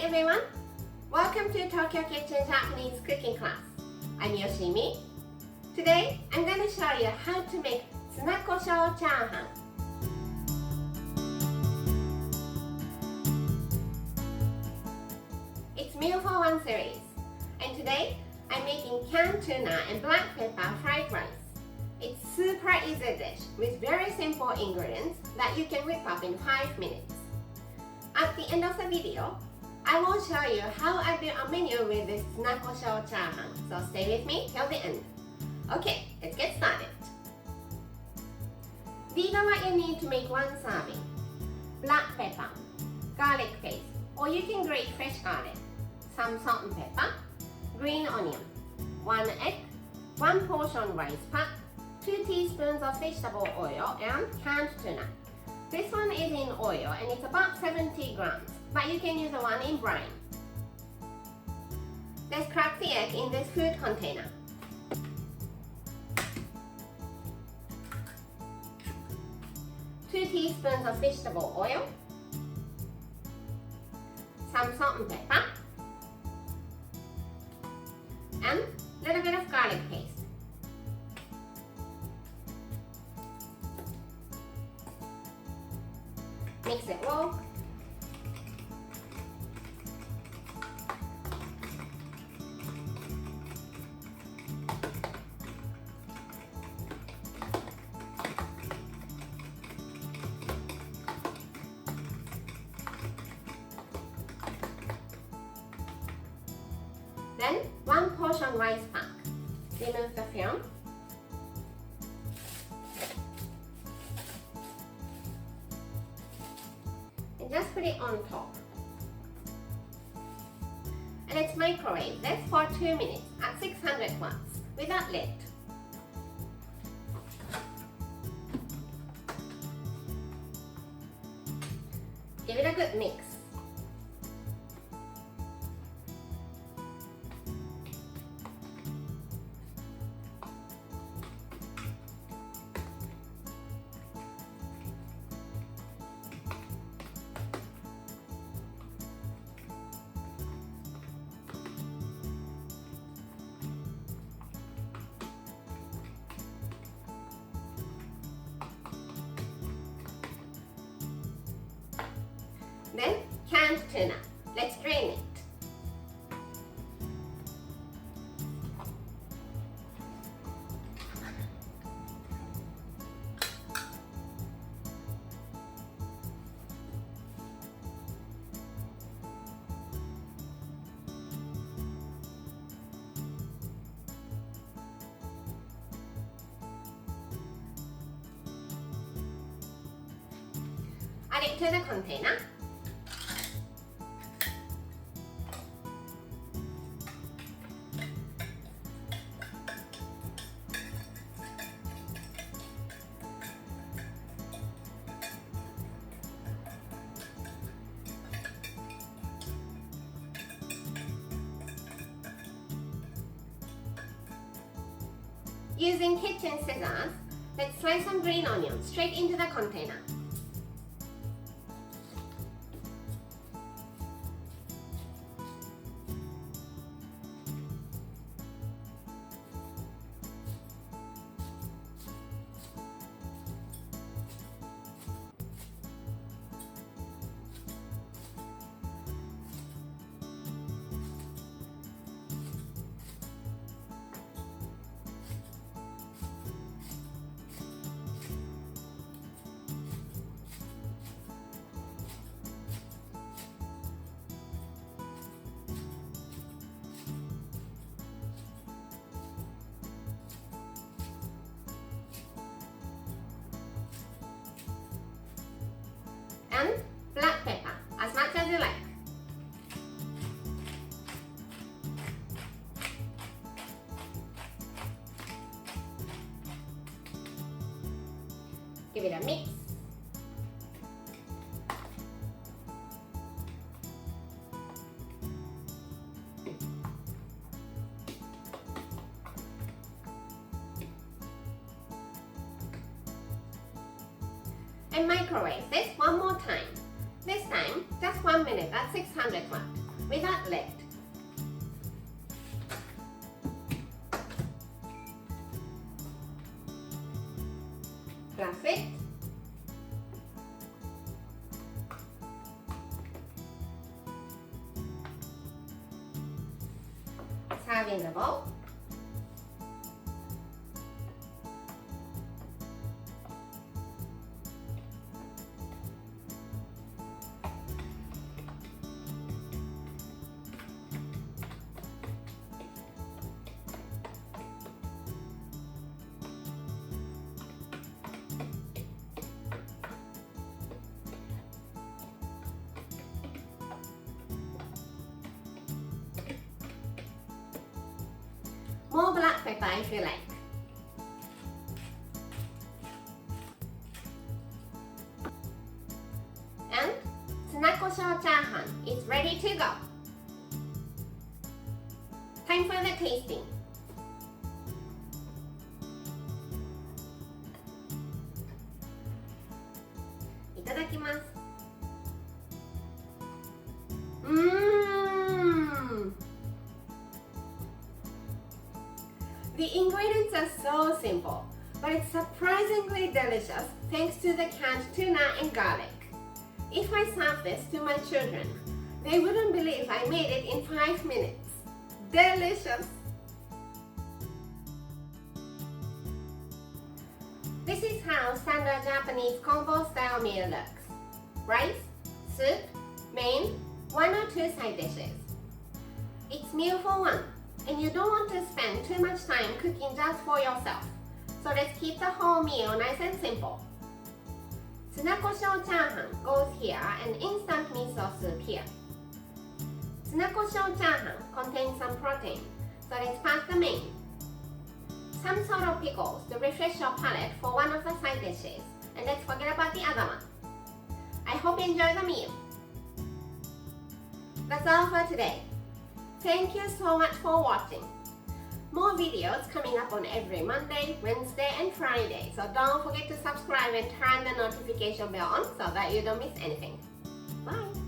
everyone! Welcome to Tokyo Kitchen Japanese cooking class. I'm Yoshimi. Today, I'm going to show you how to make Tuna koshou churhan. It's Meal for One series. And today, I'm making canned tuna and black pepper fried rice. It's super easy dish with very simple ingredients that you can whip up in 5 minutes. At the end of the video, I will show you how I build a menu with this Tuna koshou churhan, so stay with me till the end. Okay, let's get started. These are what you need to make one serving. Black pepper, garlic paste, or you can grate fresh garlic, some salt and pepper, green onion, 1 egg, 1 portion rice pack, 2 teaspoons of vegetable oil, and canned tuna. This one is in oil and it's about 70 grams, but you can use the one in brine. Let's crack the egg in this food container. Two teaspoons of vegetable oil, some salt and pepper, and a little bit of garlic paste. Mix it well. Then 1 portion rice pack. Remove the film. And just put it on top. And let's microwave this for 2 minutes at 600 watts without lid. Give it a good mix. Then canned tuna. Let's drain it. Add it to the container. Using kitchen scissors, let's slice some green onions straight into the container. And black pepper, as much as you like. Give it a mix. And microwave this one more time. This time, just 1 minute at 600 watts. without lid. Close it. Serve in the bowl. More black pepper if you like. And Tuna Kosho Churhan is ready to go. Time for the tasting. Itadakimasu. The ingredients are so simple, but it's surprisingly delicious thanks to the canned tuna and garlic. If I serve this to my children, they wouldn't believe I made it in 5 minutes. Delicious! This is how standard Japanese combo style meal looks. Rice, soup, main, 1 or 2 side dishes. It's meal for one, and you don't want to spend too much time cooking just for yourself. So let's keep the whole meal nice and simple. Tuna Kosho Churhan goes here and instant miso soup here. Tuna Kosho Churhan contains some protein, so let's pass the main. Some sort of pickles to refresh your palate for one of the side dishes, and let's forget about the other one. I hope you enjoy the meal. That's all for today. Thank you so much for watching. More videos coming up on every Monday, Wednesday and Friday, so don't forget to subscribe and turn the notification bell on so that you don't miss anything. Bye!